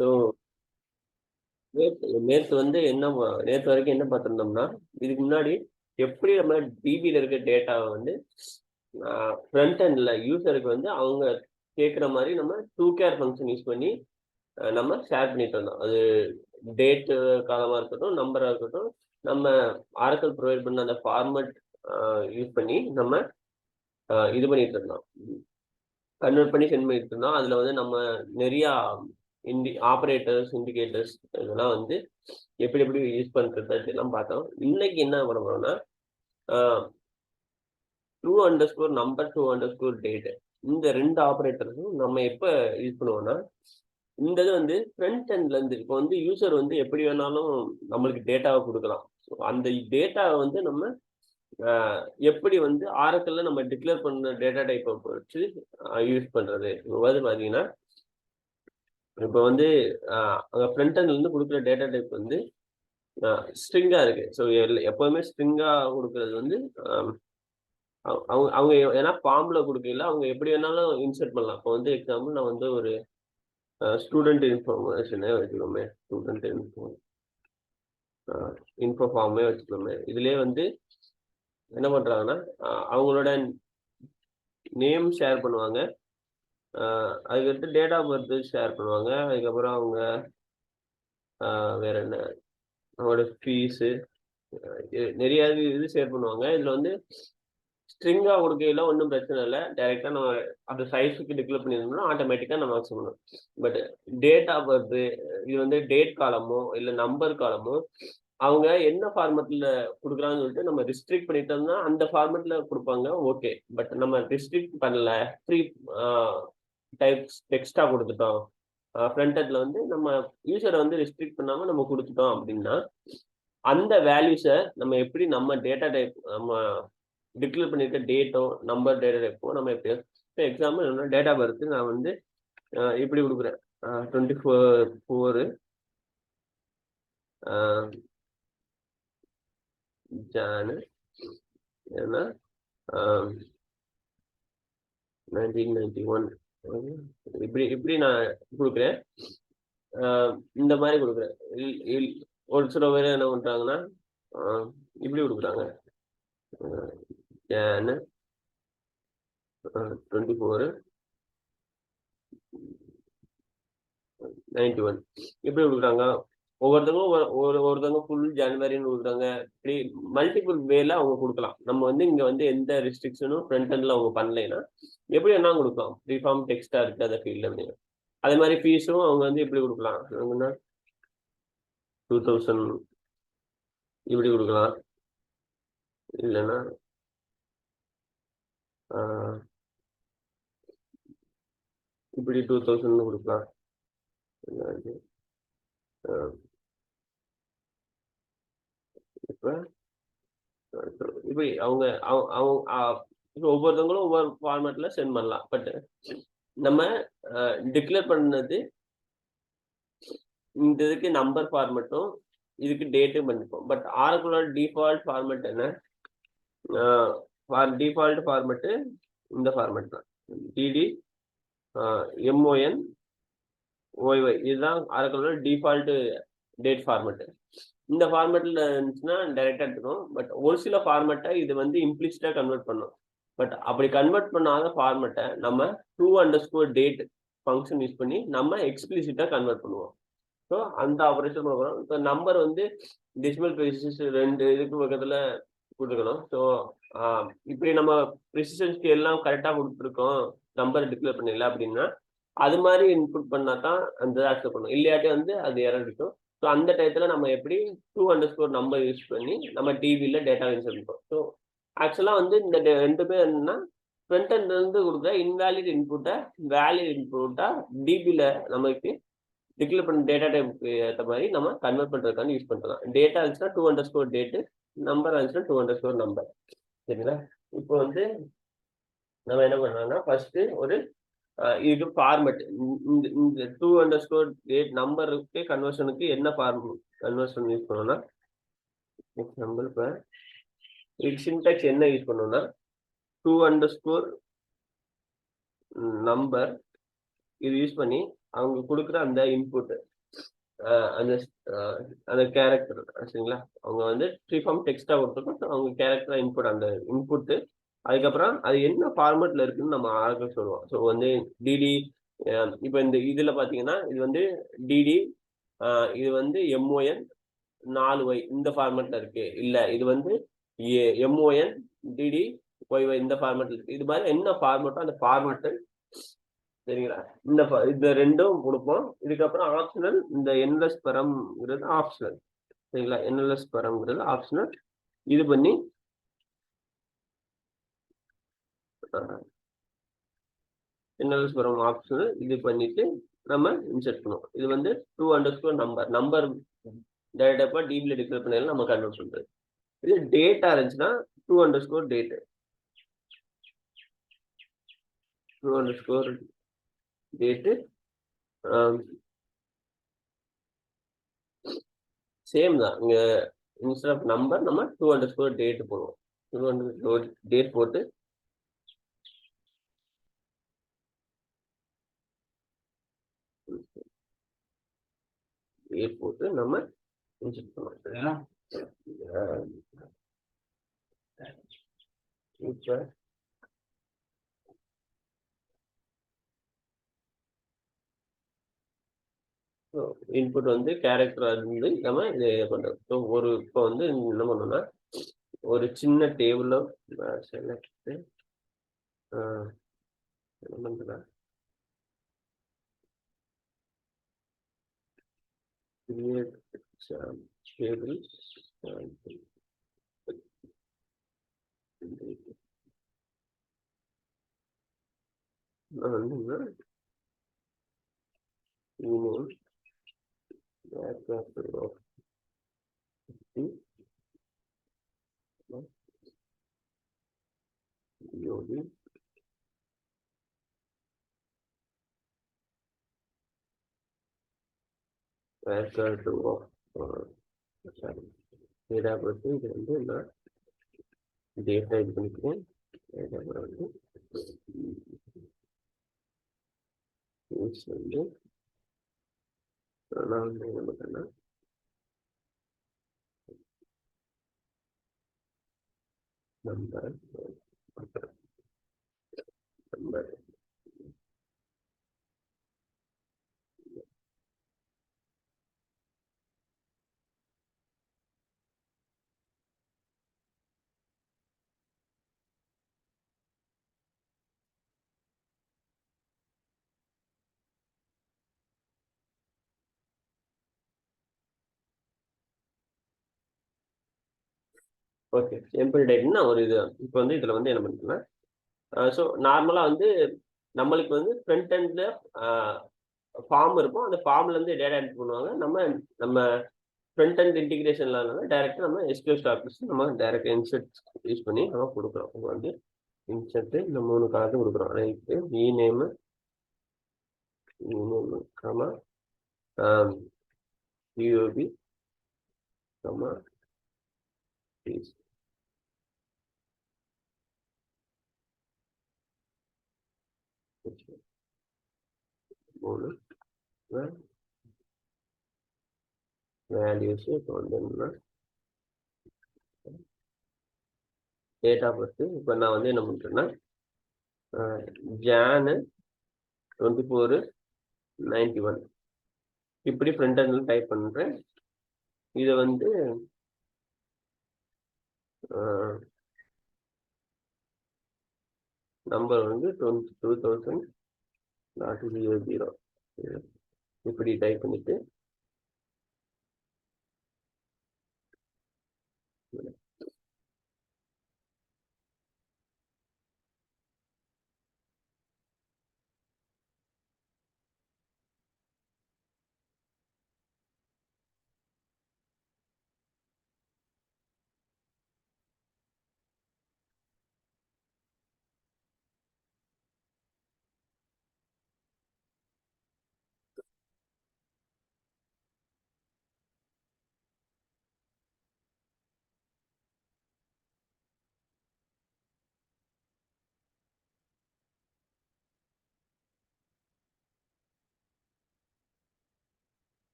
So நேற்று வந்து நேற்று வரைக்கும் என்ன பார்த்துருந்தோம்னா, இதுக்கு முன்னாடி எப்படி நம்ம டிபியில் இருக்க டேட்டாவை வந்து ஃப்ரண்ட் எண்டில் யூசருக்கு வந்து அவங்க கேட்குற மாதிரி நம்ம டூ கேர் ஃபங்க்ஷன் யூஸ் பண்ணி நம்ம ஷேர் பண்ணிட்டு இருந்தோம். அது டேட்டு காலமாக இருக்கட்டும், நம்பராக இருக்கட்டும், நம்ம ஆரக்கிள் ப்ரொவைட் பண்ண அந்த ஃபார்மட் யூஸ் பண்ணி நம்ம இது பண்ணிட்டு இருந்தோம், கன்வெர்ட் பண்ணி சென்ட் பண்ணிட்டு இருந்தோம். அதில் வந்து நம்ம நிறையா ஆப்ரேட்டர்ஸ், இண்டிகேட்டர்ஸ் இதெல்லாம் வந்து எப்படி எப்படி யூஸ் பண்ணுறது இதெல்லாம் பார்த்தோம். இன்னைக்கு என்ன பண்ண போறோம்னா, to underscore number, to underscore date, இந்த ரெண்டு ஆப்ரேட்டர்ஸும் நம்ம எப்போ யூஸ் பண்ணுவோம்னா, இந்த இது வந்து ஃப்ரண்ட் எண்ட்ல இருந்து இப்போ வந்து யூசர் வந்து எப்படி வேணாலும் நம்மளுக்கு டேட்டாவை கொடுக்கலாம். அந்த டேட்டாவை வந்து நம்ம எப்படி வந்து ஆரக்கிள்ல நம்ம டிக்ளேர் பண்ண டேட்டா டைப்பை வச்சு யூஸ் பண்றது. இப்போ வந்து பார்த்தீங்கன்னா, இப்போ வந்து அங்கே ஃப்ரண்ட் எண்ட்ல இருந்து கொடுக்குற டேட்டா டைப் வந்து ஸ்ட்ரிங்கா இருக்கு. ஸோ எப்போவுமே ஸ்ட்ரிங்கா கொடுக்கறது வந்து அவங்க அவங்க ஏன்னா ஃபார்ம்ல கொடுக்கல, அவங்க எப்படி வேணாலும் இன்சர்ட் பண்ணலாம். இப்போ வந்து எக்ஸாம்பிள் நான் வந்து ஒரு ஸ்டூடெண்ட் இன்ஃபர்மேஷனே வச்சுக்கோமே, ஸ்டூடெண்ட் இன்ஃபோ ஃபார்மே வச்சுக்கோமே. இதுலேயே வந்து என்ன பண்ணுறாங்கன்னா, அவங்களோட நேம் ஷேர் பண்ணுவாங்க, அதுக்கடுத்து டேட் ஆஃப் பர்த் ஷேர் பண்ணுவாங்க, அதுக்கப்புறம் அவங்க வேற என்ன, அவங்களோட ஃபீஸு, நிறைய இது ஷேர் பண்ணுவாங்க. இதில் வந்து ஸ்ட்ரிங்காக கொடுக்கையில ஒன்றும் பிரச்சனை இல்லை, டைரெக்டாக நம்ம அந்த சைஸுக்கு டிக்ளேர் பண்ணியிருந்தோம்னா ஆட்டோமேட்டிக்காக நம்ம ஆக்சஸ் பண்ணணும். பட் டேட் ஆஃப் பர்த், இது வந்து டேட் காலமோ இல்லை நம்பர் காலமோ அவங்க என்ன ஃபார்மெட்டில் கொடுக்குறாங்கன்னு சொல்லிட்டு நம்ம ரிஸ்ட்ரிக்ட் பண்ணிட்டோம்னா அந்த ஃபார்மெட்டில் கொடுப்பாங்க, ஓகே. பட் நம்ம ரிஸ்ட்ரிக்ட் பண்ணல, ஃப்ரீ டைப்ஸ் டெக்ஸ்டாக கொடுத்துட்டோம், ஃப்ரண்ட் எண்டில் வந்து நம்ம யூசரை வந்து ரெஸ்ட்ரிக்ட் பண்ணாமல் நம்ம கொடுத்துட்டோம் அப்படின்னா, அந்த வேல்யூஸை நம்ம எப்படி நம்ம டேட்டா டைப் நம்ம டிக்ளேர் பண்ணியிருக்க டேட்டோ நம்பர் டேட்டா டைப்போ நம்ம எப்படி, இப்போ எக்ஸாம்பிள் என்ன, டேட் ஆஃப் பர்த் நான் வந்து இப்படி கொடுக்குறேன், 24 ஜானு ஏன்னா 1991 இப்படி இப்படி நான் கொடுக்குறேன். இந்த மாதிரி கொடுக்குறேன். ஒரு சில பேர் என்ன பண்ணுறாங்கன்னா இப்படி கொடுக்குறாங்க, ஜானு 24 91 இப்படி கொடுக்குறாங்க. ஒவ்வொருத்தவங்க ஃபுல் ஜனவரின்னு கொடுக்குறாங்க. இப்படி மல்டிபிள் வேல அவங்க கொடுக்கலாம். நம்ம வந்து இங்க வந்து எந்த ரெஸ்ட்ரிக்ஷனும் ஃப்ரண்ட் எண்ட்ல அவங்க பண்ணலைன்னா எப்படி வேணா கொடுக்கலாம். ப்ரீஃபார்ம் டெக்ஸ்டா இருக்கு அந்த ஃபீல்டு அப்படின்னு. அதே மாதிரி ஃபீஸும் அவங்க வந்து இப்படி கொடுக்கலாம், 2000 இப்படி கொடுக்கலாம், இல்லைன்னா இப்படி 2000 கொடுக்கலாம். இப்போ இப்படி அவங்க ஒவ்வொருத்தவங்களும் ஒவ்வொரு ஃபார்மேட்ல சென்ட் பண்ணலாம். பட் நம்ம டிக்ளேர் பண்ணது இந்த இதுக்கு நம்பர் ஃபார்மேட்டும் இதுக்கு டேட்டும் பண்ணிப்போம். பட் ஆரக்கிளோட டிஃபால்ட் ஃபார்மேட் என்ன, டிஃபால்ட் ஃபார்மேட்டு இந்த ஃபார்மேட் தான், டிடி MON OY, இதுதான் ஆரக்கிளோட டிஃபால்ட் டேட் ஃபார்மேட்டு. இந்த ஃபார்மேட்டில் இருந்துச்சுன்னா டைரெக்டாக எடுத்துக்கும். பட் ஒரு சில ஃபார்மேட்டை இது வந்து இம்ப்ளிசிட்டாக கன்வெர்ட் பண்ணும். பட் அப்படி கன்வெர்ட் பண்ணாத ஃபார்மேட்டை நம்ம $2_ ஃபங்க்ஷன் யூஸ் பண்ணி நம்ம எக்ஸ்பிளிசிட்டாக கன்வெர்ட் பண்ணுவோம். ஸோ அந்த ஆப்ரேஷன் பண்ணுறோம். இப்போ நம்பர் வந்து டெசிமல் ப்ரெசிஷன்ஸ் 2 இதுக்கு பக்கத்தில் கொடுத்துக்கணும். ஸோ இப்படி நம்ம ப்ரெசிஷன் ஸ்கேல்லாம் கரெக்டாக கொடுத்துருக்கோம், நம்பர் டிக்ளேர் பண்ணல அப்படின்னா அது மாதிரி இன்புட் பண்ணால் தான் அந்த ஆக்செப்ட் பண்ணும், இல்லையாட்டி வந்து அது எரர் இருக்கும். ஸோ அந்த டயத்தில் நம்ம எப்படி $2_ நம்பர் யூஸ் பண்ணி நம்ம டிவியில் டேட்டா இன்சர்ட் பண்ணுறோம். ஸோ ஆக்சுவலாக வந்து இந்த ரெண்டுமே என்னன்னா, ஃப்ரண்ட் எண்ட்லேருந்து கொடுக்குற இன்வேலிட் இன்புட்டை வேலிட் இன்புட்டாக டிபியில் நமக்கு டிக்ளேர் பண்ண டேட்டா டைப்புக்கு ஏற்ற மாதிரி நம்ம கன்வெர்ட் பண்ணுறதுக்கான யூஸ் பண்ணலாம். டேட்டா இருந்துச்சுன்னா $2_ டேட்டு, நம்பர் இருந்துச்சுன்னா $2_ நம்பர். சரிங்களா? இப்போ வந்து நம்ம என்ன பண்ணலாம்னா, ஃபர்ஸ்ட் ஒரு இதுக்கு ஃபார்மேட், இந்த $2_ நம்பருக்கு கன்வர்ஷனுக்கு என்ன கன்வர்ஷன் யூஸ் பண்ணோம்னா, எக்ஸாம்பிள் இப்போ இதுக்கு சின்டாக்ஸ் என்ன யூஸ் பண்ணோம்னா, $2_ நம்பர் இது யூஸ் பண்ணி அவங்க கொடுக்குற அந்த இன்புட் அந்த அந்த கேரக்டர் சரிங்களா, அவங்க வந்து ட்ரீ ஃபார்ம் டெக்ஸ்டா கொடுத்துருக்கோம், அவங்க கேரக்டரா இன்புட் அந்த இன்புட்டு. அதுக்கப்புறம் அது என்ன ஃபார்மேட்ல இருக்குன்னு நம்ம ஆர்டர் சொல்லுவோம். ஸோ வந்து டிடி இப்போ இந்த இதுல பாத்தீங்கன்னா இது வந்து டிடி, இது வந்து எம்ஓஎன் 4Y இந்த ஃபார்மேட்ல இருக்கு, இல்ல இது வந்து எம்ஓஎன் டிடி ஒய்ஒய் இந்த ஃபார்மேட்ல இருக்கு. இது மாதிரி என்ன ஃபார்மேட்டோ அந்த ஃபார்மேட்டு சரிங்களா. இந்த ரெண்டும் கொடுப்போம். இதுக்கப்புறம் ஆப்ஷனல் இந்த என்லெஸ் பரம்ங்கிறது ஆப்ஷனல் சரிங்களா. என்எல்எஸ் பரம்ங்கிறது ஆப்ஷனல். இது பண்ணி என்எல்எஸ் பரம் ஆப்ஷனல் இது பண்ணிட்டு நம்ம இன்செர்ட் பண்ணுவோம். இது வந்து நம்பர் டேரக்டா டிபில டிக்ளேர் பண்ணாலும் நம்ம கன்வெர்ட் பண்றது. இது டேட்டா இருந்துச்சுன்னா டேட் டேட்டு சேம் தான். இங்க இன்ஸ்டெட் ஆஃப் நம்பர் நம்ம டேட் போடுவோம். டேட் போட்டு நம்ம இன்செர்ட் பண்ணுவோம். இப்போ இன்புட் வந்து கேரக்டர் இருந்து நம்ம இதை பண்றோம். ஸோ இப்போ வந்து என்ன பண்ணோம்னா ஒரு சின்ன டேபிள செலக்ட் என்ன பண்றேன் create table டேட்டா பொறுத்து இது வந்து நான் டேட்டா இது பண்ணிக்கிறேன். டேட்டா வந்து வந்து நான் வந்து என்ன பண்ணுறேன்னா நம்பர் ஓகே. சிம்பிள் டேட்னா ஒரு இது இப்போ வந்து இதில் வந்து என்ன பண்ணிக்கலாம். ஸோ நார்மலாக வந்து நம்மளுக்கு வந்து ஃப்ரண்ட் எண்ட்ல ஃபார்ம் இருக்கும். அந்த ஃபார்ம்லேருந்து டேட்டா என்ட்ரி பண்ணுவாங்க. நம்ம ஃப்ரண்ட் எண்ட் இன்டிகிரேஷன்ல டேரெக்டாக நம்ம எஸ்கியூஎல் ஸ்டார்ட்ஸ் நம்ம டேரெக்டாக இன்செர்ட் யூஸ் பண்ணி நம்ம கொடுக்குறோம். இப்போ வந்து இன்செர்ட் இந்த 3 காலத்து கொடுக்குறோம். Right name comma UOB comma fees. மூணு வேல்யூஸ் இப்போ வந்து என்னன்னா டேட்டா பர்த். இப்போ நான் வந்து என்ன பண்ணுறேன்னா ஜானு 2491 இப்படி ஃப்ரண்ட் எண்ட்ல டைப் பண்ணுறேன். இதை வந்து நம்பர் வந்து 22,000 இப்படி டைப் பண்ணிட்டு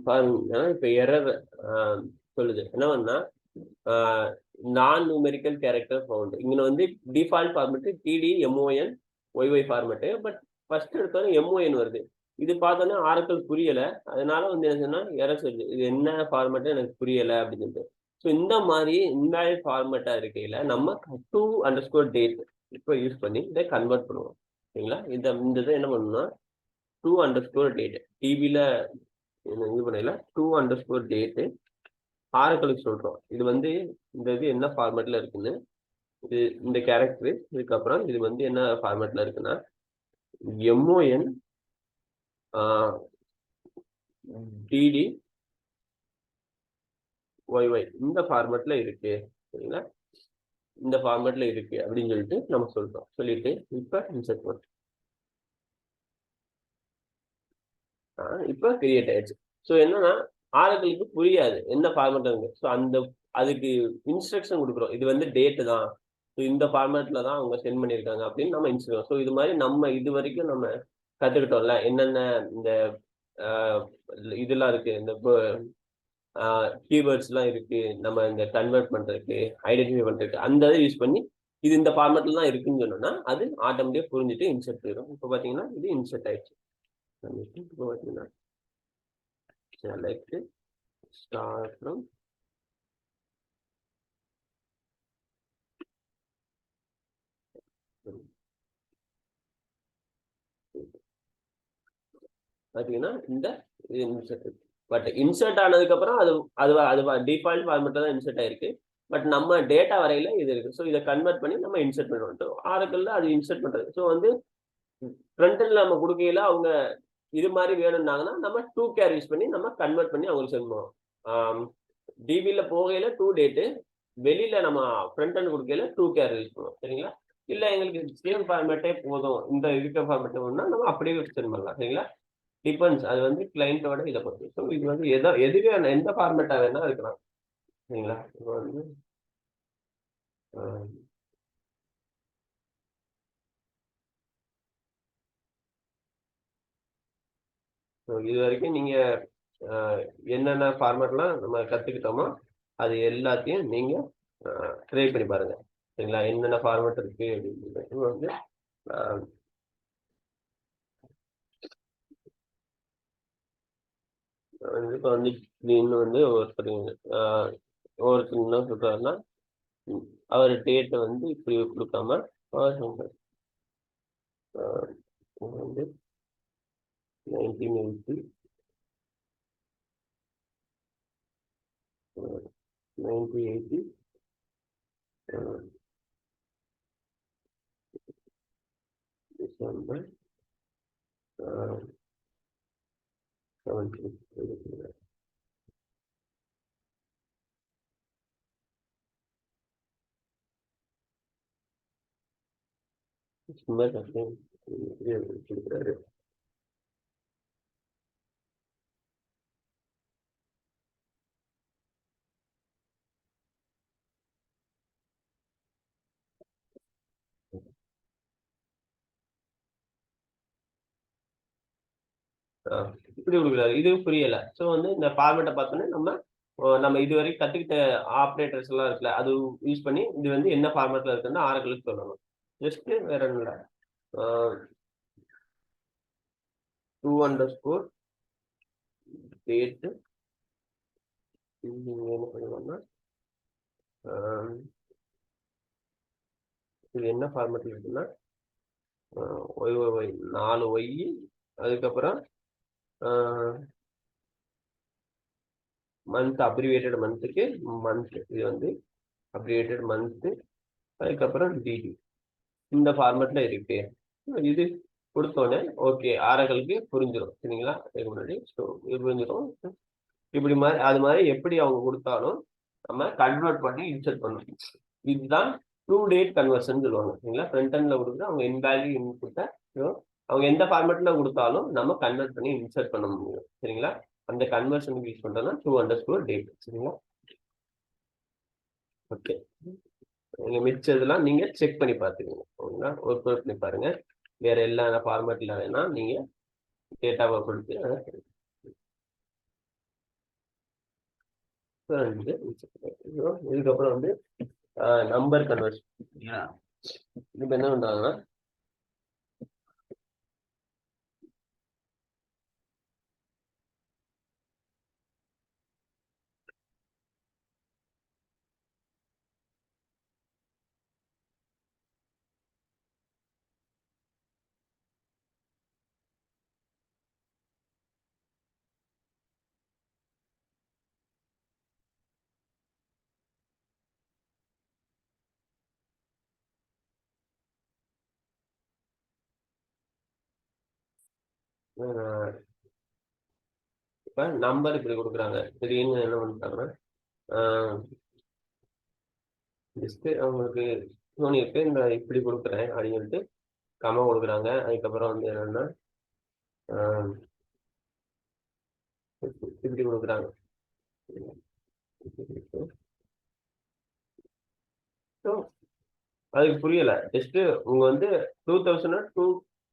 பாருங்க இப்ப எரர் சொல்லுது என்ன பண்ணா நான் நியூமெரிக்கல் கேரக்டர் ஃபவுண்ட் இங்க வந்து default format DD MON YY format but first எடுத்தோன்னே எம்ஓஎன் வருது இது பார்த்தோன்னா ஆரக்கிள் புரியல அதனால வந்து என்ன சொன்னா எரர் சொல்லுது இது என்ன ஃபார்மெட்டு எனக்கு புரியல அப்படின்னு சொல்லிட்டு ஸோ இந்த மாதிரி இன்வேலிட் ஃபார்மெட்டா இருக்கையில நம்ம _date இப்போ யூஸ் பண்ணி இதை கன்வெர்ட் பண்ணுவோம் சரிங்களா இந்த இதை என்ன பண்ணணும்னா _date டிபியில் இது பண்ணல _date ஆரக்கிளுக்கு சொல்றோம் இது வந்து இந்த இது என்ன ஃபார்மேட்ல இருக்குன்னு இது இந்த கேரக்டர் இதுக்கப்புறம் இது வந்து என்ன ஃபார்மேட்ல இருக்குன்னா எம்ஓஎன் டிடி ஒய்ஒய் இந்த ஃபார்மேட்ல இருக்கு சரிங்களா இந்த ஃபார்மேட்ல இருக்கு அப்படின்னு சொல்லிட்டு நம்ம சொல்றோம் சொல்லிட்டு இப்ப இன்சர்ட் பண்ணுறோம் இப்ப கிரியேட் ஆயிடுச்சு ஸோ என்னன்னா ஆரக்கிளுக்கு புரியாது என்ன ஃபார்மேட் இருக்கு ஸோ அந்த அதுக்கு இன்ஸ்ட்ரக்ஷன் கொடுக்குறோம் இது வந்து டேட்டு தான் ஸோ இந்த ஃபார்மேட்ல தான் அவங்க சென்ட் பண்ணியிருக்காங்க அப்படின்னு நம்ம இன்ஸ்ட்ரக்ஷன் ஸோ இது மாதிரி நம்ம இது வரைக்கும் நம்ம கற்றுக்கிட்டோம்ல என்னென்ன இந்த இதெல்லாம் இருக்கு இந்த கீவேர்ட்ஸ்லாம் இருக்கு நம்ம இந்த கன்வெர்ட் பண்றதுக்கு ஐடென்டிஃபை பண்றதுக்கு அந்த இதை யூஸ் பண்ணி இது இந்த ஃபார்மேட்ல தான் இருக்குன்னு சொன்னோம்னா அது ஆட்டோமேட்டிக்காக புரிஞ்சுட்டு இன்சர்ட் போயிடும் இப்போ பார்த்தீங்கன்னா இது இன்சர்ட் ஆயிடுச்சு இப்போ பார்த்தீங்கன்னா select start from பார்த்தீங்கன்னா இந்த இன்சர்ட் பட் இன்சர்ட் ஆனதுக்கு அப்புறம் அது டிஃபால்ட் ஃபார்மேட்ல தான் இன்சர்ட் ஆயிருக்கு பட் நம்ம டேட்டா வரையில இது இருக்கு ஸோ இதை கன்வெர்ட் பண்ணி நம்ம இன்சர்ட் பண்ணுவோம் ஆரக்கிள்ல அது இன்சர்ட் பண்றது ஸோ வந்து ஃப்ரண்ட் எண்ட்ல நம்ம கொடுக்கையில அவங்க இது மாதிரி வேணும்னாங்கன்னா நம்ம 2char யூஸ் பண்ணி நம்ம கன்வெர்ட் பண்ணி அவங்களுக்கு சொல்லுவோம் டிபியில போகையில date வெளியில நம்ம ஃப்ரண்ட் எண்ட் கொடுக்கையில 2char யூஸ் பண்ணுவோம் சரிங்களா இல்ல எங்களுக்கு சேம் ஃபார்மேட்டே போதும் இந்த இருக்க ஃபார்மேட் வேணும்னா நம்ம அப்படியே சென்ட் பண்ணலாம் சரிங்களா டிபெண்ட்ஸ் அது வந்து கிளைண்டோட இதை பொறுத்து ஸோ இது வந்து எதுவே எந்த ஃபார்மேட்டா வேணா இருக்கலாம் சரிங்களா இப்போ வந்து இது வரைக்கும் நீங்க என்னென்ன ஃபார்மேட்லாம் நம்ம கத்துக்கிட்டோமோ அது எல்லாத்தையும் நீங்க ட்ரை பண்ணி பாருங்க சரிங்களா என்னென்ன ஃபார்மேட் இருக்கு அப்படின்னு வந்து இப்போ வந்து இன்னும் வந்து ஒருத்தர் என்ன சொல்றாருன்னா அவர் டேட்டை வந்து இப்படி கொடுக்காம வந்து 1980 December 17 கொடுக்குறாரு இப்படி கொடுக்குறாரு இது புரியல ஸோ வந்து இந்த ஃபார்மேட்டை பார்த்தோன்னே நம்ம இது வரைக்கும் கற்றுக்கிட்ட ஆப்ரேட்டர்ஸ் எல்லாம் இருக்குல்ல அது யூஸ் பண்ணி இது வந்து என்ன ஃபார்மேட்ல இருக்குன்னு ஆரக்கிளுக்கு சொல்லணும் ஜஸ்ட் வேற என்ன _date என்ன பண்ணுவோம்னா இது என்ன ஃபார்மேட்ல இருக்குன்னா ஒய் 4 ஒய் அதுக்கப்புறம் மந்த் அப்ரிவேட்டட் மந்த்துக்கு மந்த் இது வந்து அப்ரிவேட்டட் மந்த்து அதுக்கப்புறம் டிடி இந்த ஃபார்மேட்ல இருக்கு இது கொடுத்தோன்னே ஓகே ஆரக்கிளுக்கு புரிஞ்சிடும் சரிங்களா இதுக்கு முன்னாடி ஸோ இது புரிஞ்சிடும் இப்படி மாதிரி அது மாதிரி எப்படி அவங்க கொடுத்தாலும் நம்ம கன்வெர்ட் பண்ணி இன்சர்ட் பண்ணணும் இதுதான் _date கன்வர்ஷன் சொல்லுவாங்க சரிங்களா ஃப்ரண்ட் எண்ட்ல கொடுத்து அவங்க இன்வேல்யூ இன்புட்டை அவங்க எந்த ஃபார்மேட்ல கொடுத்தாலும் நம்ம கன்வெர்ட் பண்ணி இன்சர்ட் பண்ண முடியும் சரிங்களா அந்த கன்வர்ஷனுக்கு யூஸ் பண்றோம்னா _date சரிங்களா ஓகே நீங்க மிச்சதெல்லாம் நீங்க செக் பண்ணி பார்த்துக்கோங்க சரிங்களா ஒர்க் அவுட் பண்ணி பாருங்க வேற எல்லா ஃபார்மேட்ல வேணா நீங்க டேட்டாவை கொடுத்து இதுக்கப்புறம் வந்து நம்பர் கன்வர்ஷன். இப்போ என்ன பண்றாங்கன்னா இப்போ நம்பர் இப்படி கொடுக்குறாங்க. திடீர்னு என்ன பண்ணிட்டாங்கன்னா ஜஸ்ட் அவங்களுக்கு தோணியிருக்கு இந்த இப்படி கொடுக்குறேன் அப்படின்னு சொல்லிட்டு கம்மா கொடுக்குறாங்க. அதுக்கப்புறம் வந்து என்னன்னா இப்படி கொடுக்குறாங்க. ஸோ அதுக்கு புரியல. ஜஸ்ட் உங்க வந்து 2000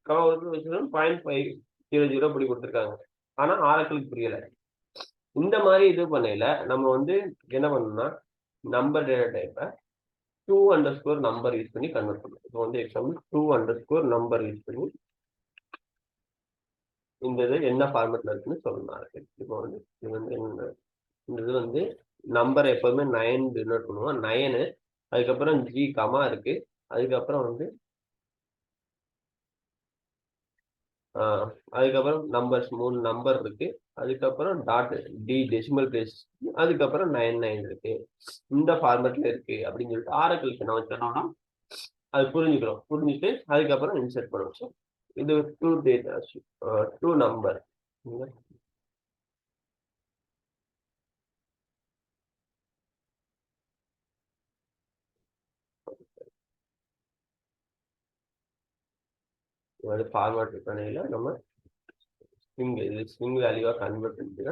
2,000.500 இப்படி கொடுத்துருக்காங்க. ஆனா ஆரக்கிளுக்கு புரியல. இந்த மாதிரி இது பண்ணல நம்ம வந்து என்ன பண்ணணும்னா நம்பர் டேட்டா டைப்பை 2_ நம்பர் யூஸ் பண்ணி கன்வெர்ட் பண்ணணும். இப்போ வந்து எக்ஸாம்பிள் 2_ நம்பர் யூஸ் பண்ணி இந்த இது என்ன ஃபார்மேட்ல இருக்குன்னு சொல்லணும். இப்போ வந்து இது வந்து இந்த இது வந்து நம்பர் எப்போதுமே 9 டினோட் பண்ணுவோம். 9 அதுக்கப்புறம் ஜி கமா இருக்கு. அதுக்கப்புறம் வந்து அதுக்கப்புறம் நம்பர்ஸ் 3 நம்பர் இருக்கு. அதுக்கப்புறம் டாட் டி டெசிமல் பிளேஸ். அதுக்கப்புறம் 99 இருக்கு. இந்த ஃபார்மேட்ல இருக்கு அப்படின்னு சொல்லிட்டு ஆரக்கிளுக்கு நம்ம சொன்னோம்னா அது புரிஞ்சுக்கிறோம். புரிஞ்சுட்டு அதுக்கப்புறம் இன்சர்ட் பண்ணுவோம். இது 2 டேட்டா 2 நம்பர். ஃபார்மேட் பண்ணையில நம்ம ஸ்ட்ரிங் வேல்யூவா கன்வெர்ட் பண்ணிட்டு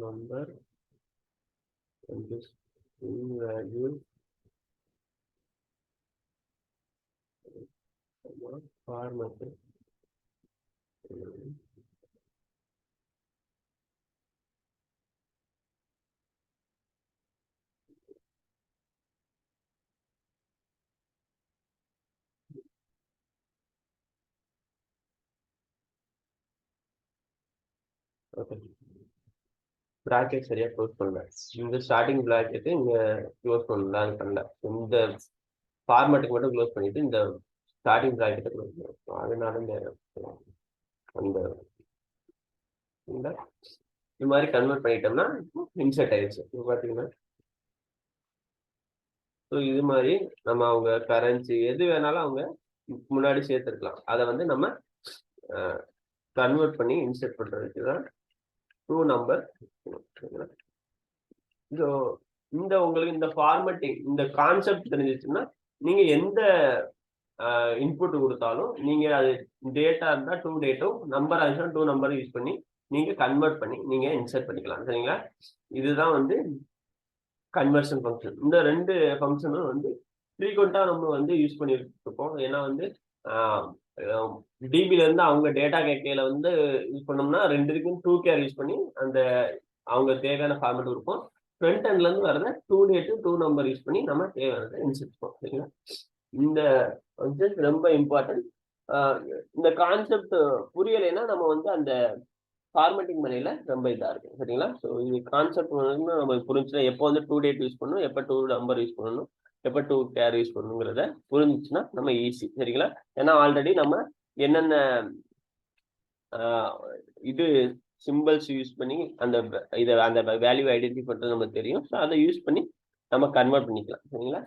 number value format. Okay, bracket சரியா க்ளோஸ் பண்ணல. இந்த ஸ்டார்டிங் பிராக்கெட் இங்க க்ளோஸ் பண்ணல. இந்த ஃபார்மேட்டுக்கு மட்டும் க்ளோஸ் பண்ணிட்டு இந்த ஸ்டார்டிங் பிராக்கெட்டை க்ளோஸ் பண்ணுவோம். அதனால அந்த இது மாதிரி கன்வெர்ட் பண்ணிட்டோம்னா இன்சர்ட் ஆயிடுச்சு. இப்போ பார்த்தீங்கன்னா ஸோ இது மாதிரி நம்ம அவங்க கரன்சி எது வேணாலும் அவங்க முன்னாடி சேர்த்துருக்கலாம். அதை வந்து நம்ம கன்வெர்ட் பண்ணி இன்சர்ட் பண்றதுக்கு தான் 2 நம்பர். இந்த உங்களுக்கு இந்த ஃபார்மேட்டிங் இந்த கான்செப்ட் தெரிஞ்சிச்சுன்னா நீங்க எந்த இன்புட் கொடுத்தாலும் நீங்க அது டேட்டா இருந்தா 2 டேட்டும், நம்பர் ஆச்சுன்னா 2 நம்பர் யூஸ் பண்ணி நீங்க கன்வெர்ட் பண்ணி நீங்க இன்சர்ட் பண்ணிக்கலாம். சரிங்களா? இதுதான் வந்து கன்வர்ஷன் ஃபங்க்ஷன். இந்த 2 ஃபங்க்ஷனும் வந்து ஃப்ரீக்வெண்டா நம்ம வந்து யூஸ் பண்ணிட்டு இருக்கோம். ஏன்னா வந்து டிபில இருந்து அவங்க டேட்டா கேட்கையில வந்து யூஸ் பண்ணோம்னா 2க்கும் 2 கேர் யூஸ் பண்ணி அந்த அவங்க தேவையான ஃபார்மேட் இருக்கும். ஃப்ரண்ட் எண்ட்ல இருந்து வரத 2 டேட்டு 2 நம்பர் யூஸ் பண்ணி நம்ம தேவையானதை இன்சர்ட் பண்ணுவோம். சரிங்களா? இந்த ஃபங்க்ஷன் ரொம்ப இம்பார்ட்டன்ட். இந்த கான்செப்ட் புரியலைன்னா நம்ம வந்து அந்த ஃபார்மேட்டிங் பண்ணியில ரொம்ப இதா இருக்கும் சரிங்களா. ஸோ இது கான்செப்ட் வந்து நம்ம புரிஞ்சுன்னா எப்போ வந்து டூ டேட் யூஸ் பண்ணணும், எப்போ டூ நம்பர் யூஸ் பண்ணணும், எப்போ டூ கேர் யூஸ் பண்ணணுங்கிறத புரிஞ்சிச்சுன்னா நம்ம ஈஸி சரிங்களா. ஏன்னா ஆல்ரெடி நம்ம என்னென்ன இது சிம்பிள்ஸ் யூஸ் பண்ணி இதை அந்த வேல்யூ ஐடென்டிஃபை பண்ணுறது நமக்கு தெரியும். ஸோ அதை யூஸ் பண்ணி நம்ம கன்வெர்ட் பண்ணிக்கலாம் சரிங்களா.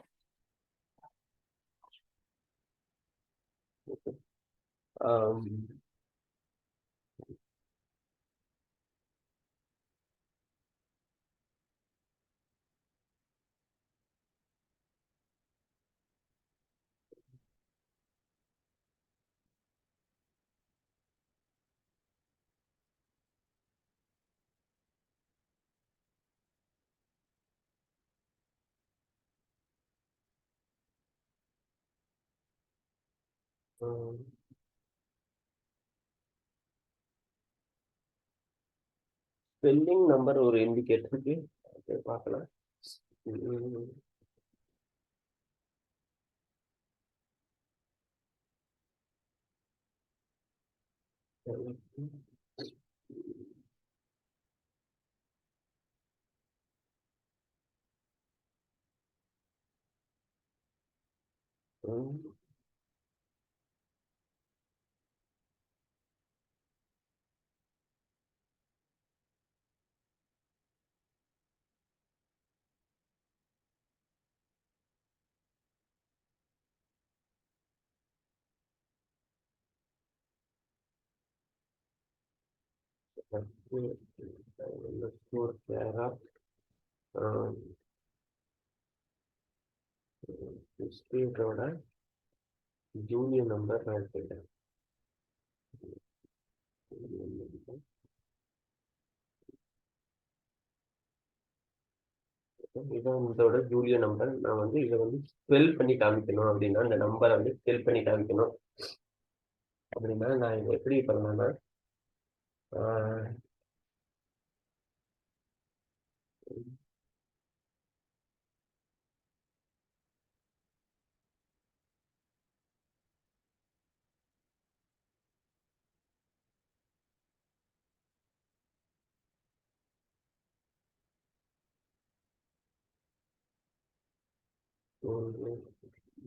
ஸ்பெல்லிங் நம்பர் ஒரு இண்டிகேட்டருக்கு பார்க்கலாம். ஸ்ட்ரீட்டோட ஜூனியர் நம்பர் எடுத்துக்கிட்டேன். இதான் இதோட ஜூலியர் நம்பர். நான் வந்து இதை வந்து ஸ்பெல் பண்ணி காமிக்கணும் அப்படின்னா இந்த நம்பரை வந்து ஸ்பெல் பண்ணி காமிக்கணும் அப்படின்னா நான் இதை எப்படி பண்ணலாம்னா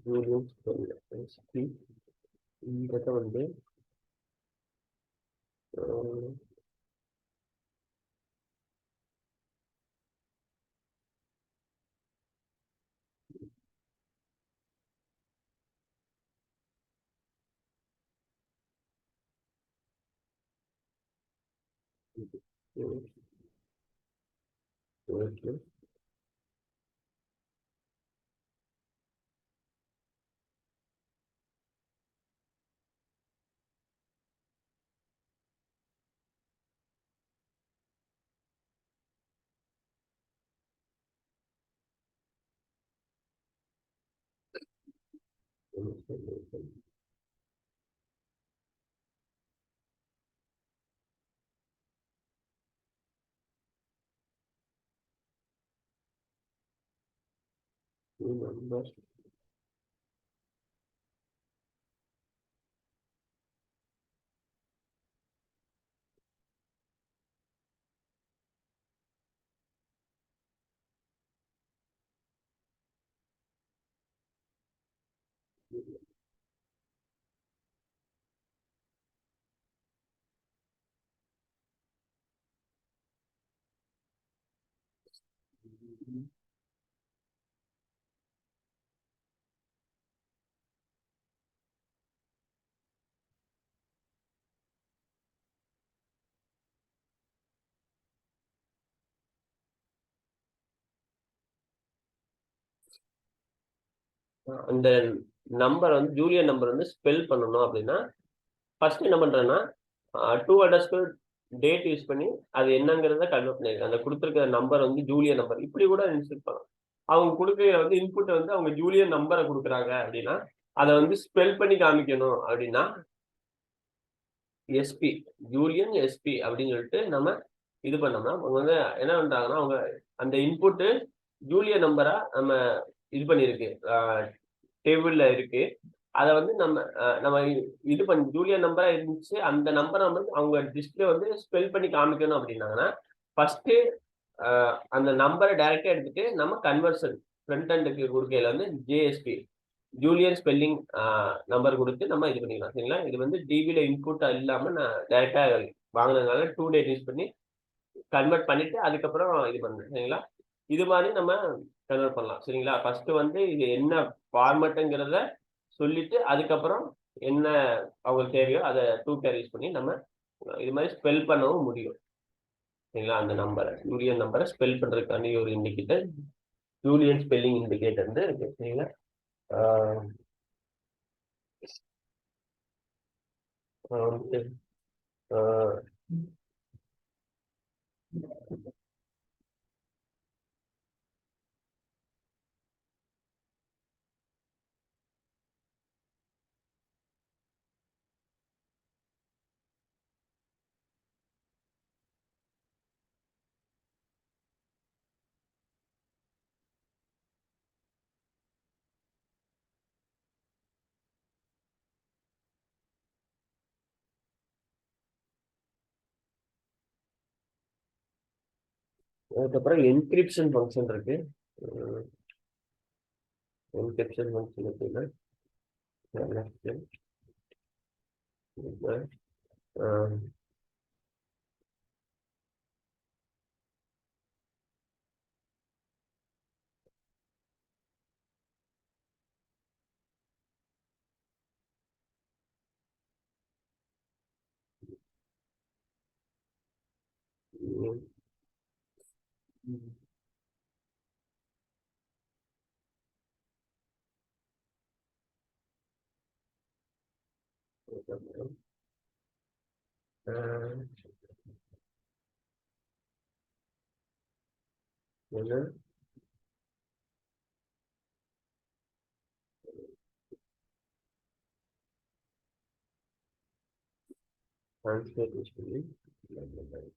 ஜூலியன் ஸ்பெல் இந்த வந்து நம்பர் அந்த நம்பர் வந்து ஜூலியன் நம்பர் வந்து ஸ்பெல் பண்ணணும் அப்படின்னா ஃபர்ஸ்ட் என்ன பண்றேன்னா டூ அண்டர்ஸ்கோர் டேட் யூஸ் பண்ணி அது என்னங்கிறத கன்வெர்ட் பண்ணிருக்கேன். அந்த கொடுத்துருக்கிற நம்பர் வந்து ஜூலியன் நம்பர் இப்படி கூட இன்செர்ட் பண்ணலாம். அவங்க கொடுக்குற வந்து இன்புட்டை வந்து அவங்க ஜூலியன் நம்பரை கொடுக்குறாங்க அப்படின்னா அதை வந்து ஸ்பெல் பண்ணி காமிக்கணும் அப்படின்னா எஸ்பி ஜூலியன் எஸ்பி அப்படின்னு சொல்லிட்டு நம்ம இது பண்ணோம்னா அவங்க வந்து என்ன பண்றாங்கன்னா அவங்க அந்த இன்புட்டு ஜூலியன் நம்பரா நம்ம இது பண்ணியிருக்கு டேபிள்ல இருக்கு. அதை வந்து நம்ம இது பண்ணி ஜூலியன் நம்பரா இருந்துச்சு. அந்த நம்பரை வந்து அவங்க டிஸ்பிளே வந்து ஸ்பெல் பண்ணி காமிக்கணும் அப்படின்னாங்கன்னா ஃபர்ஸ்ட் அந்த நம்பரை டைரக்டா எடுத்துட்டு நம்ம கன்வர்ஷன் ஃப்ரண்ட் எண்டுக்கு கொடுக்கையில வந்து ஜேஎஸ்பி ஜூலியன் ஸ்பெல்லிங் நம்பர் கொடுத்து நம்ம இது பண்ணிக்கலாம். சரிங்களா? இது வந்து டிபியில இன்புட் இல்லாம நான் டைரக்டா வாங்கினதுனால 2 டேட் யூஸ் பண்ணி கன்வெர்ட் பண்ணிட்டு அதுக்கப்புறம் இது பண்றேன். சரிங்களா? இது மாதிரி நம்ம கன்வெர்ட் பண்ணலாம். சரிங்களா? ஃபர்ஸ்ட் வந்து இது என்ன ஃபார்மேட்டுங்கிறத சொல்லிட்டு அதுக்கப்புறம் என்ன அவங்களுக்கு தேவையோ அதை 2 பேர் யூஸ் பண்ணி நம்ம இது மாதிரி ஸ்பெல் பண்ணவும் முடியும். சரிங்களா? அந்த நம்பரை ஜூலியன் நம்பரை ஸ்பெல் பண்றதுக்காண்டி ஒரு இண்டிகேட்டர் ஜூலியன் ஸ்பெல்லிங் இண்டிகேட்டர் வந்து இருக்கு. சரிங்களா? ஆஹ் வந்து ஆஹ் அதுக்கப்புறம் என்கிரிப்ஷன் ஃபங்க்ஷன் இருக்கு. என்கிரிப்ஷன் ஃபங்க்ஷன் அப்படின்னா என்ன டிரான்ஸ்லேட் யூஸ் பண்ணி டிரான்ஸ்லேட்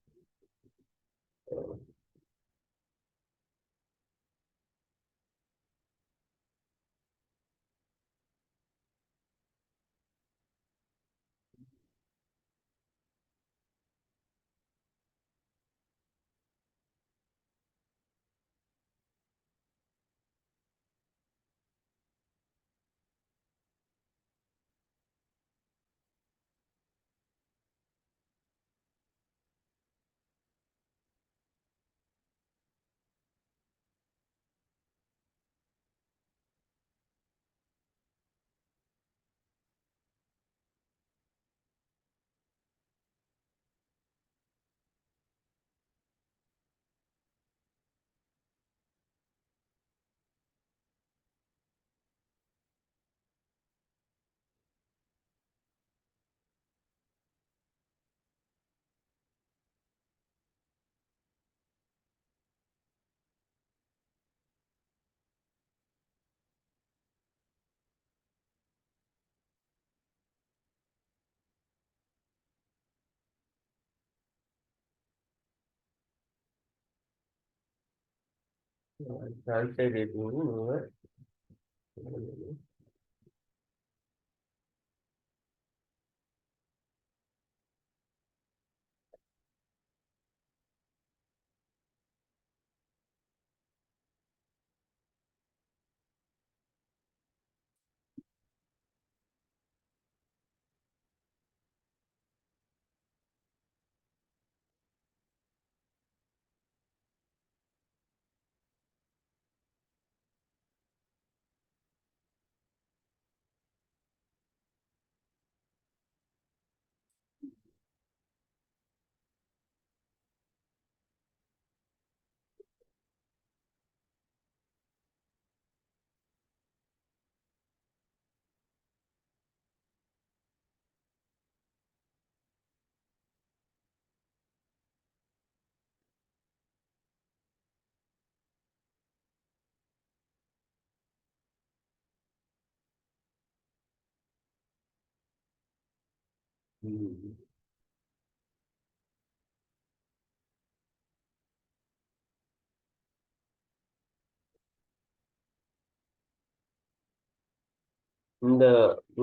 இந்த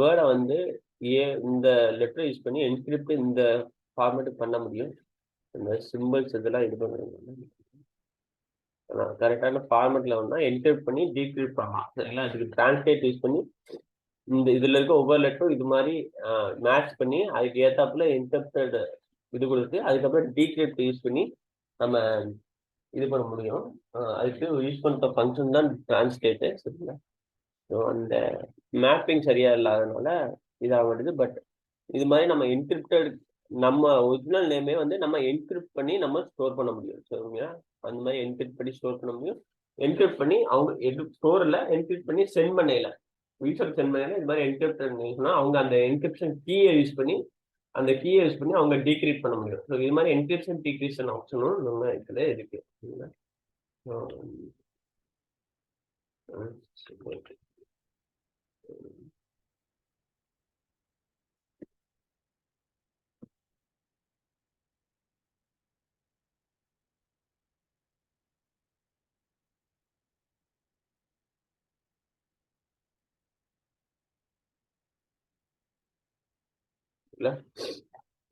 வேர்டை வந்து இந்த லெட்டரை யூஸ் பண்ணி என்கிரிப்ட் இந்த ஃபார்மேட்டுக்கு பண்ண முடியும். இந்த சிம்பிள்ஸ் இதெல்லாம் இது பண்ணுறது கரெக்டான ஃபார்மேட்டில் வந்து என்கிரிப்ட் பண்ணி டீக்ரிப்ட் பண்ணலாம். சரிங்களா? அதுக்கு டிரான்ஸ்லேட் யூஸ் பண்ணி இந்த இதில் இருக்க ஒவ்வொரு லெட்டரும் இது மாதிரி மேட்ச் பண்ணி அதுக்கு ஏற்றாப்புல என்கிரிப்டட் இது கொடுத்து அதுக்கப்புறம் டீக்ரிப்ட் யூஸ் பண்ணி நம்ம இது பண்ண முடியும். அதுக்கு யூஸ் பண்ணுற ஃபங்க்ஷன் தான் டிரான்ஸ்லேட்டு. சரிங்களா? ஸோ அந்த மேப்பிங் சரியா இல்லாதனால இதாக வருது. பட் இது மாதிரி நம்ம என்கிரிப்டட் நம்ம ஒரிஜினல் நேமே வந்து நம்ம என்கிரிப்ட் பண்ணி நம்ம ஸ்டோர் பண்ண முடியும். சரிங்களா? அந்த மாதிரி என்கிரிப்ட் பண்ணி ஸ்டோர் பண்ண முடியும். என்கிரிப்ட் பண்ணி அவங்க ஸ்டோரில் என்கிரிப்ட் பண்ணி சென்ட் பண்ணல யூசர் சென்ட் பண்ணல இது மாதிரி என்கிரிப்ட் அவங்க அந்த என்கிரிப்ஷன் கீயை யூஸ் பண்ணி அவங்க டீக்ரிப்ட் பண்ண முடியும். ஸோ இது மாதிரி என்கிரிப்ஷன் டீக்ரிப்ஷன் ஆப்ஷனும் நம்ம இதில் இருக்கு. சரிங்களா?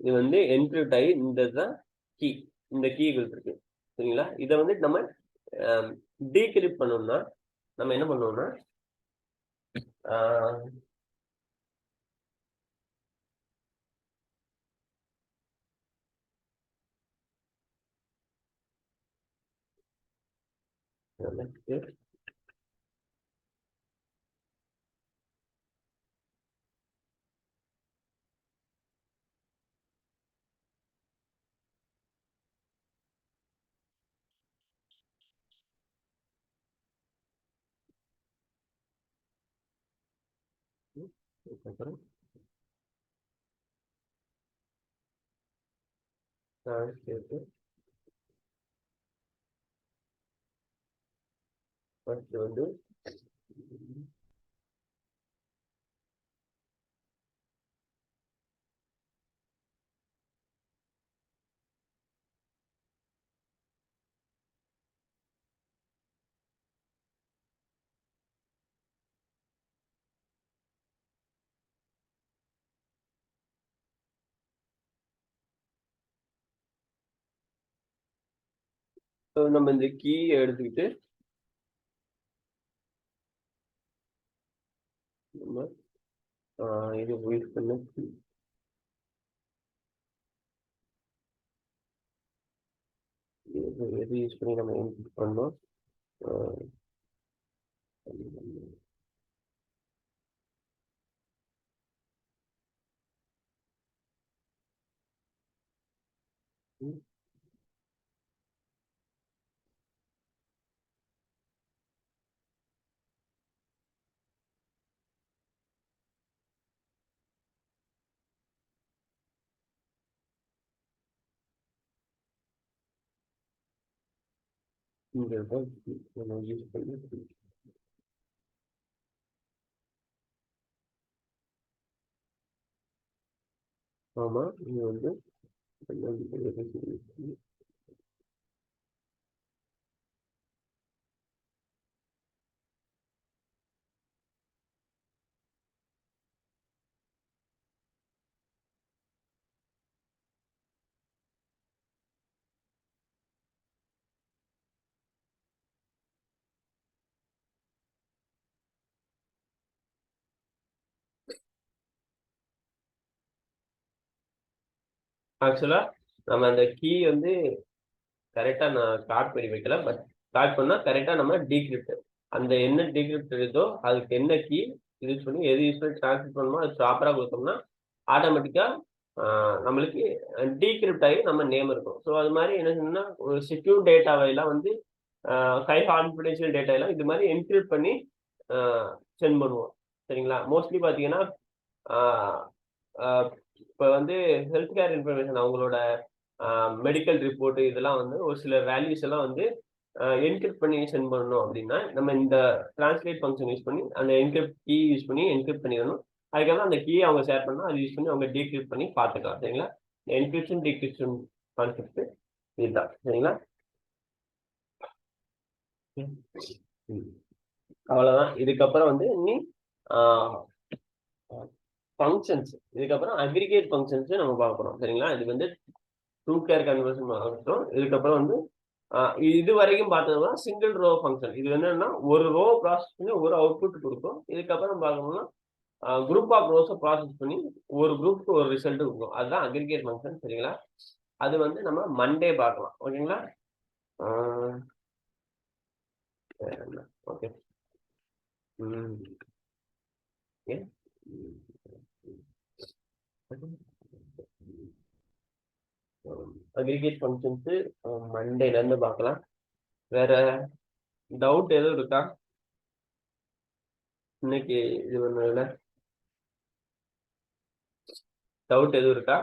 இது வந்து என்கிரிப்ட் ஆகி இதுதான் கீ. இந்த கீகள் இருக்கு. சரிங்களா? இதை வந்து நம்ம டீக்ரிப்ட் பண்ணோம்னா நம்ம என்ன பண்ணுவோம்னா ஃபர்ஸ்ட் வந்து நம்ம இந்த கீ எடுத்துக்கிட்டு நம்ம இது யூஸ் பண்ண எது யூஸ் பண்ணி நம்ம இன்புட் பண்ணோம். இங்க நம்ம யூஸ் பண்ணி ஆமா இது வந்து ஆக்சுவலா நம்ம அந்த கீ வந்து கரெக்டா நான் கார்ட் பண்ணி வைக்கல. பட் கார்ட் பண்ணா கரெக்டா நம்ம டீக்ரிப்ட் அந்த என்ன டீக்ரிப்ட் இருக்கோ அதுக்கு என்ன கீ யூஸ் பண்ணி எது யூஸ் பண்ணி டிரான்ஸ்ஃபர் பண்ணணுமோ அது ப்ராப்பரா கொடுத்தோம்னா ஆட்டோமேட்டிக்கா நம்மளுக்கு டீக்ரிப்ட் ஆகி நம்ம நேம் இருக்கும். ஸோ அது மாதிரி என்ன சொன்னா ஒரு செக்யூர் டேட்டாவை எல்லாம் வந்து ஹை கான்ஃபிடென்ஷியல் டேட்டா எல்லாம் இது மாதிரி என்கிரிப்ட் பண்ணி சென்ட் பண்ணுவோம். சரிங்களா? மோஸ்ட்லி பார்த்தீங்கன்னா இப்போ வந்து ஹெல்த் கேர் இன்ஃபர்மேஷன் அவங்களோட மெடிக்கல் ரிப்போர்ட் இதெல்லாம் வந்து ஒரு சில வேல்யூஸ் எல்லாம் வந்து என்கிரிப்ட் பண்ணி சென்ட் பண்ணணும் அப்படின்னா நம்ம இந்த டிரான்ஸ்லேட் ஃபங்க்ஷன் யூஸ் பண்ணி அந்த என்கிரிப்ட் கீ யூஸ் பண்ணி என்கிரிப்ட் பண்ணிடணும். அதுக்கப்புறம் அந்த கீயை அவங்க ஷேர் பண்ணால் அது யூஸ் பண்ணி அவங்க டீக்ரிப்ட் பண்ணி பார்த்துக்கலாம். சரிங்களா? என்கிரிப்ஷன் டீக்ரிப்ஷன் கான்செப்ட் இதுதான். சரிங்களா? அவ்வளோதான். இதுக்கப்புறம் வந்து நீ ஃபங்க்ஷன்ஸ், இதுக்கப்புறம் அக்ரிகேட் ஃபங்க்ஷன்ஸ் நம்ம பார்க்க போறோம். சரிங்களா? இது வந்து ட்ரூத் கேர் கன்வர்ஷன் ஆகட்டும். இதுக்கப்புறம் வந்து இது வரைக்கும் பார்த்தோம்னா சிங்கிள் ரோ ஃபங்க்ஷன். இது என்னன்னா ஒரு ரோ ப்ராசஸ் பண்ணி ஒரு அவுட்புட் கொடுக்கும். இதுக்கப்புறம் பார்க்கணும்னா குரூப் ஆஃப் ரோஸை ப்ராசஸ் பண்ணி ஒரு குரூப்புக்கு ஒரு ரிசல்ட் கொடுக்கும். அதுதான் அக்ரிகேட் ஃபங்க்ஷன். சரிங்களா? அது வந்து நம்ம மண்டே பார்க்கலாம். ஓகேங்களா? ஓகே. அக்ரிகேட் ஃபங்க்ஷன்ஸ் மண்டேல இருந்து பார்க்கலாம். வேற டவுட் எதுவும் இருக்கா இன்னைக்கு? இது பண்ணதுல டவுட் எதுவும் இருக்கா?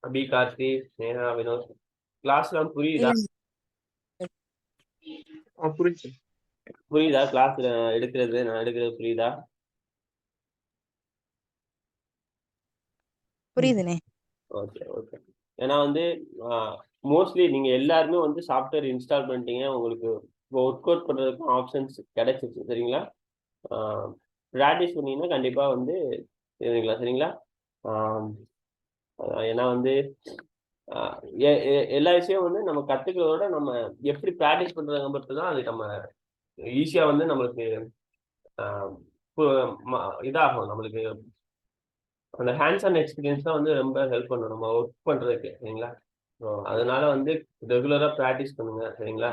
அபி, கார்த்தி, ஸ்னேகா, வினோத், கிளாஸ்லாம் புரியுதா? புரியுதா? கிளாஸ்ல எடுக்கிறது, நான் எடுக்கிறது புரியுதா? புரியுதுண்ணே. Okay okay. ஏன்னா வந்து மோஸ்ட்லி நீங்க எல்லாருமே வந்து சாஃப்ட்வேர் இன்ஸ்டால் பண்ணிட்டீங்க. உங்களுக்கு ஒர்க் அவுட் பண்றதுக்கும் ஆப்ஷன்ஸ் கிடைச்சிச்சு. சரிங்களா? ப்ராக்டிஸ் பண்ணீங்கன்னா கண்டிப்பா வந்து இதுங்களா. சரிங்களா? ஏன்னா வந்து எல்லா விஷயம் வந்து நம்ம கத்துக்கிறதோட நம்ம எப்படி ப்ராக்டிஸ் பண்றத மட்டும் தான் அது நம்ம ஈஸியா வந்து நம்மளுக்கு இதாகும். நம்மளுக்கு அந்த ஹேண்ட்ஸ் ஆன் எக்ஸ்பீரியன்ஸ் தான் வந்து ரொம்ப ஹெல்ப் பண்ணும் நம்ம ஒர்க் பண்றதுக்கு. சரிங்களா? அதனால வந்து ரெகுலரா ப்ராக்டிஸ் பண்ணுங்க. சரிங்களா?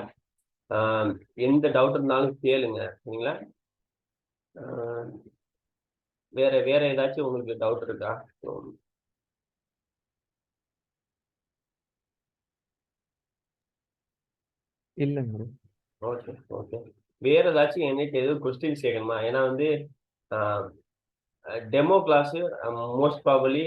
எந்த டவுட் இருந்தாலும் கேளுங்க. சரிங்களா? வேற வேற ஏதாச்சும் உங்களுக்கு டவுட் இருக்கா? இல்லைங்க. Okay okay. வேற ஏதாச்சும் என்கிட்ட எதுவும் கொஸ்டின்ஸ் கேட்கணுமா? ஏன்னா வந்து டெமோ கிளாஸ் மோஸ்ட் ப்ராபலி